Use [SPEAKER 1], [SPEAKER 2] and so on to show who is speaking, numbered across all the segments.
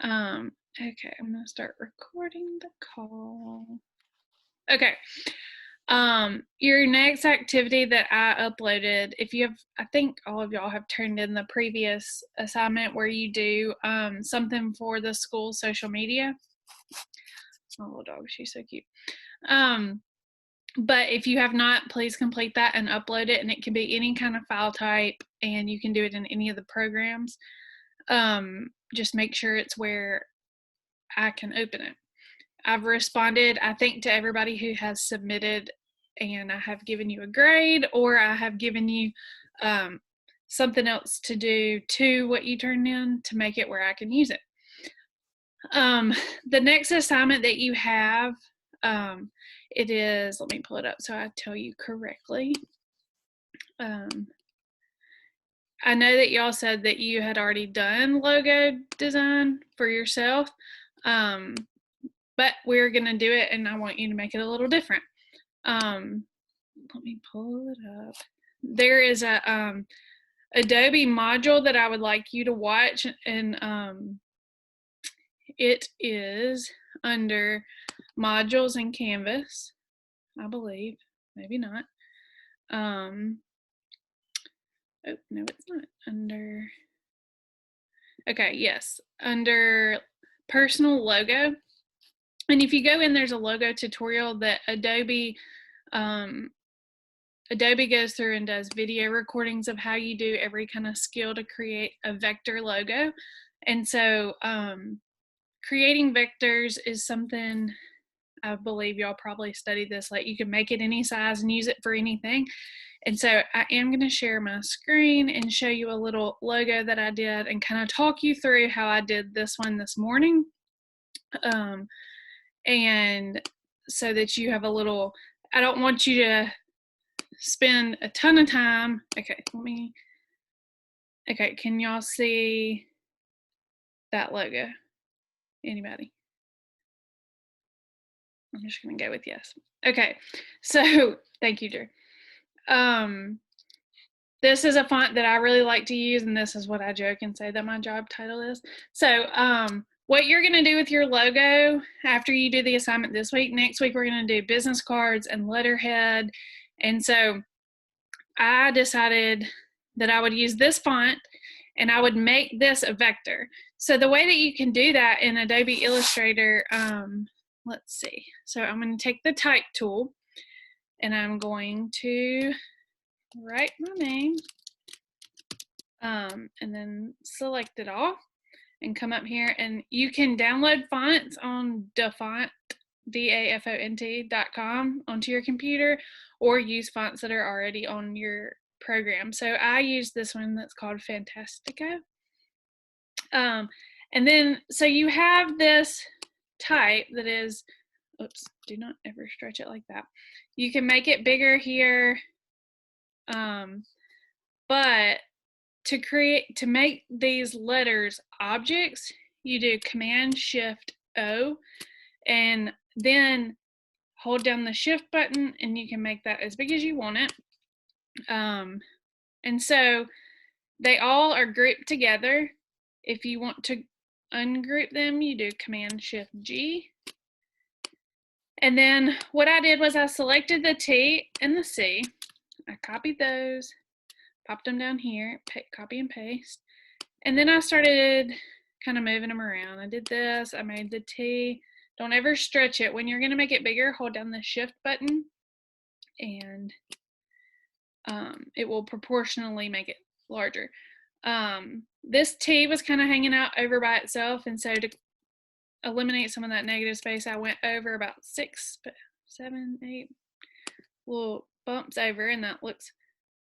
[SPEAKER 1] Okay, I'm gonna start recording the call. Okay. Your next activity that I uploaded, if you have, I think all of y'all have turned in the previous assignment where you do something for the school social media. My little dog, she's so cute. But if you have not, please complete that and upload it, and it can be any kind of file type, and you can do it in any of the programs. Just make sure it's where I can open it. I've responded, I think, to everybody who has submitted, and I have given you a grade, or I have given you something else to do to what you turned in to make it where I can use it. The next assignment that you have, it is, let me pull it up so I tell you correctly. I know that y'all said that you had already done logo design for yourself, but we're going to do it, and I want you to make it a little different. Let me pull it up. There is a Adobe module that I would like you to watch, and it is under modules in Canvas, I believe. Maybe not. Oh, no, it's not. Under, okay, yes, under personal logo. And if you go in, there's a logo tutorial that Adobe goes through and does video recordings of how you do every kind of skill to create a vector logo. And so creating vectors is something, I believe y'all probably studied this, like you can make it any size and use it for anything. And so I am going to share my screen and show you a little logo that I did and kind of talk you through how I did this one this morning. And so that you have a little, I don't want you to spend a ton of time. Okay, okay, can y'all see that logo? Anybody? I'm just gonna go with yes. Okay, so thank you, Drew. This is a font that I really like to use, and this is what I joke and say that my job title is. So what you're gonna do with your logo after you do the assignment this week, next week we're gonna do business cards and letterhead. And so I decided that I would use this font and I would make this a vector. So the way that you can do that in Adobe Illustrator, let's see. So I'm going to take the type tool and I'm going to write my name and then select it all and come up here, and you can download fonts on dafont, dafont.com onto your computer, or use fonts that are already on your program. So I use this one that's called Fantastico. And then, so you have this type that is, oops, do not ever stretch it like that. You can make it bigger here, but to make these letters objects, you do Command-Shift-O, and then hold down the Shift button, and you can make that as big as you want it. And so they all are grouped together. If you want to ungroup them, you do Command-Shift-G. And then what I did was I selected the T and the C. I copied those, popped them down here, copy and paste. And then I started kind of moving them around. I did this, I made the T. Don't ever stretch it. When you're gonna make it bigger, hold down the Shift button and it will proportionally make it larger. This T was kind of hanging out over by itself, and so to eliminate some of that negative space, I went over about 6, 7, 8 little bumps over, and that looks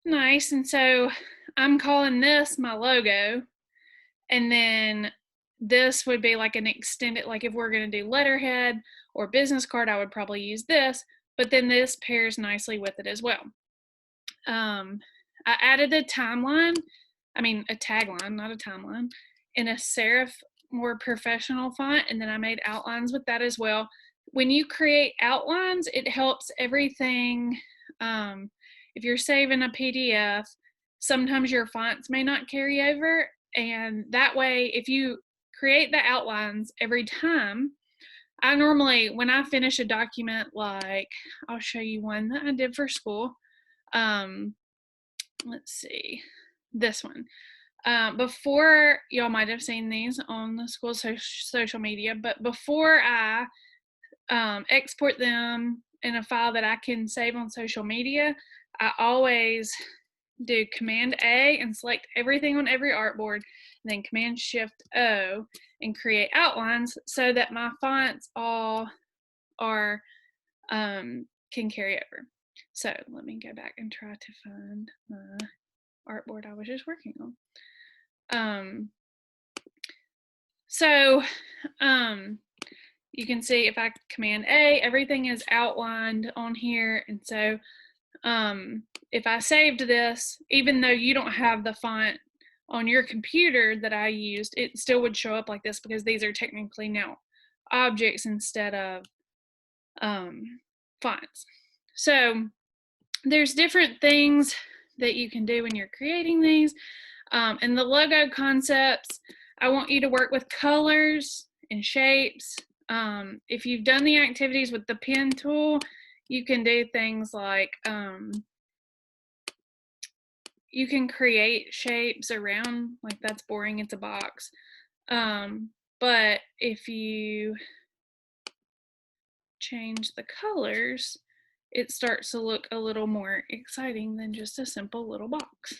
[SPEAKER 1] nice. And so I'm calling this my logo, and then this would be like an extended, like if we're going to do letterhead or business card, I would probably use this, but then this pairs nicely with it as well. I added a tagline, not a timeline, in a serif, more professional font, and then I made outlines with that as well. When you create outlines, it helps everything. If you're saving a PDF, sometimes your fonts may not carry over, and that way, if you create the outlines every time. I normally, when I finish a document, like I'll show you one that I did for school. Let's see, this one. Before, y'all might have seen these on the school social media, but before I export them in a file that I can save on social media, I always do Command A and select everything on every artboard, and then Command Shift O and create outlines so that my fonts all are can carry over. So let me go back and try to find my artboard I was just working on. You can see if I Command A, everything is outlined on here. And so if I saved this, even though you don't have the font on your computer that I used, it still would show up like this because these are technically now objects instead of fonts. So there's different things that you can do when you're creating these. And the logo concepts, I want you to work with colors and shapes. If you've done the activities with the pen tool, you can do things like you can create shapes around, like that's boring, it's a box. But if you change the colors, it starts to look a little more exciting than just a simple little box.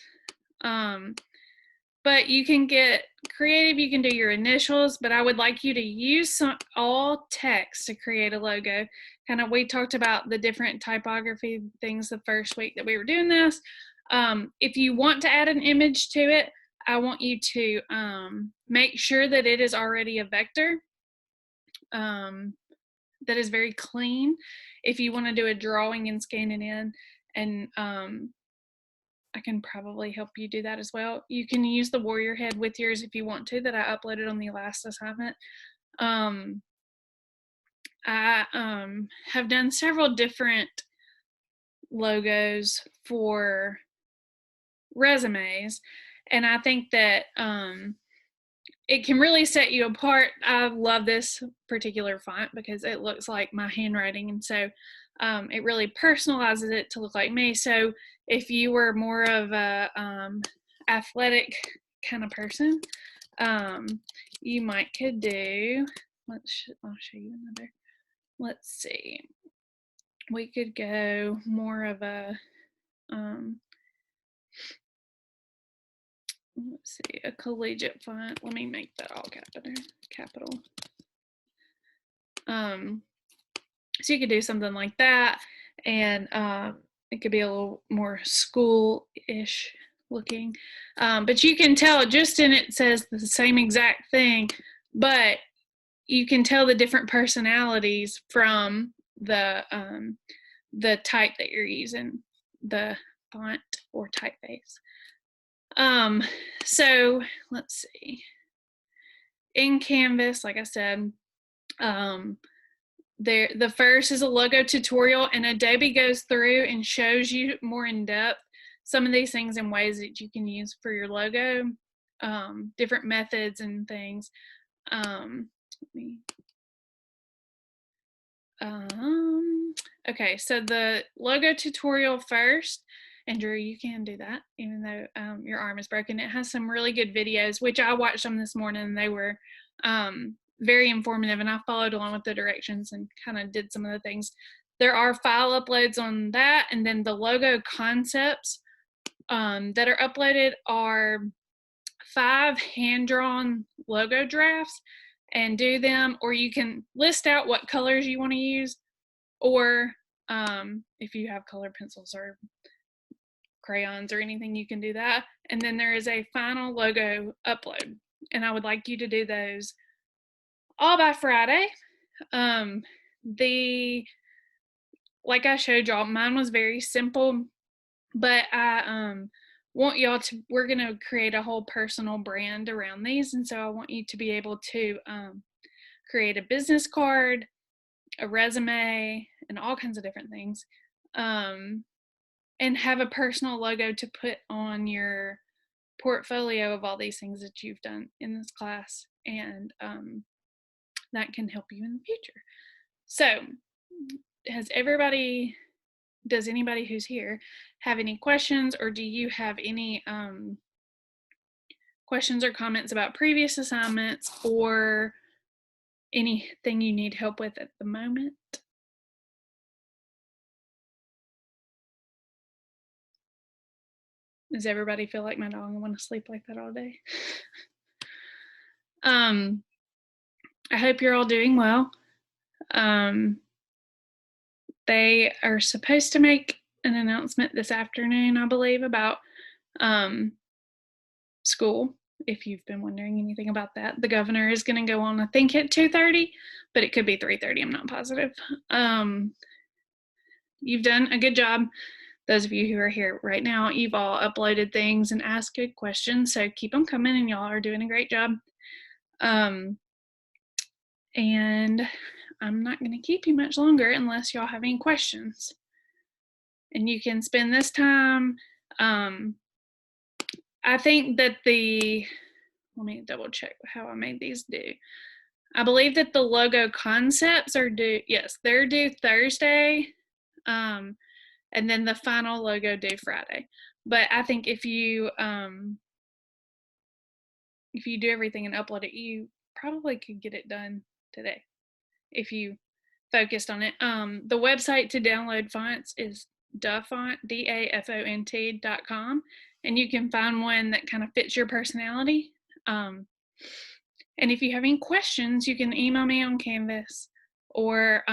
[SPEAKER 1] But you can get creative, you can do your initials, but I would like you to use all text to create a logo. Kind of, we talked about the different typography things the first week that we were doing this. If you want to add an image to it, I want you to make sure that it is already a vector that is very clean. If you want to do a drawing and scan it in, and I can probably help you do that as well. You can use the warrior head with yours if you want to, that I uploaded on the last assignment. I have done several different logos for resumes, and I think that it can really set you apart. I love this particular font because it looks like my handwriting, and so it really personalizes it to look like me. So if you were more of a athletic kind of person, you might could do, I'll show you another. Let's see. We could go more of a, let's see, a collegiate font. Let me make that all capital. So you could do something like that, and it could be a little more school-ish looking. But you can tell just in it says the same exact thing, but you can tell the different personalities from the type that you're using, the font or typeface. So let's see. In Canvas, like I said, the first is a logo tutorial, and Adobe goes through and shows you more in depth some of these things and ways that you can use for your logo, different methods and things. Okay, so the logo tutorial first, and Drew, you can do that even though your arm is broken. It has some really good videos, which I watched them this morning, and they were very informative, and I followed along with the directions and kind of did some of the things. There are file uploads on that, and then the logo concepts that are uploaded are 5 hand-drawn logo drafts, and do them, or you can list out what colors you want to use, or if you have colored pencils or crayons or anything, you can do that. And then there is a final logo upload, and I would like you to do those all by Friday. Like I showed y'all, mine was very simple, but I want y'all to, we're going to create a whole personal brand around these, and so I want you to be able to create a business card, a resume, and all kinds of different things, and have a personal logo to put on your portfolio of all these things that you've done in this class, and that can help you in the future. So does anybody who's here have any questions, or do you have any questions or comments about previous assignments or anything you need help with at the moment? Does everybody feel like my dog and want to sleep like that all day? I hope you're all doing well. They are supposed to make an announcement this afternoon, I believe, about school. If you've been wondering anything about that, the governor is going to go on, I think, at 2:30, but it could be 3:30. I'm not positive. You've done a good job. Those of you who are here right now, you've all uploaded things and asked good questions, so keep them coming, and y'all are doing a great job. And I'm not going to keep you much longer unless y'all have any questions. And you can spend this time. I think that let me double check how I made these due. I believe that the logo concepts are due, yes, they're due Thursday. And then the final logo due Friday. But I think if you do everything and upload it, you probably could get it done today if you focused on it. The website to download fonts is dafont, DAFONT.com, and you can find one that kind of fits your personality. And if you have any questions, you can email me on Canvas, or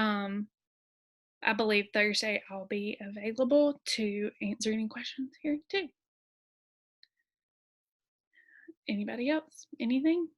[SPEAKER 1] I believe Thursday I'll be available to answer any questions here too. Anybody else? Anything?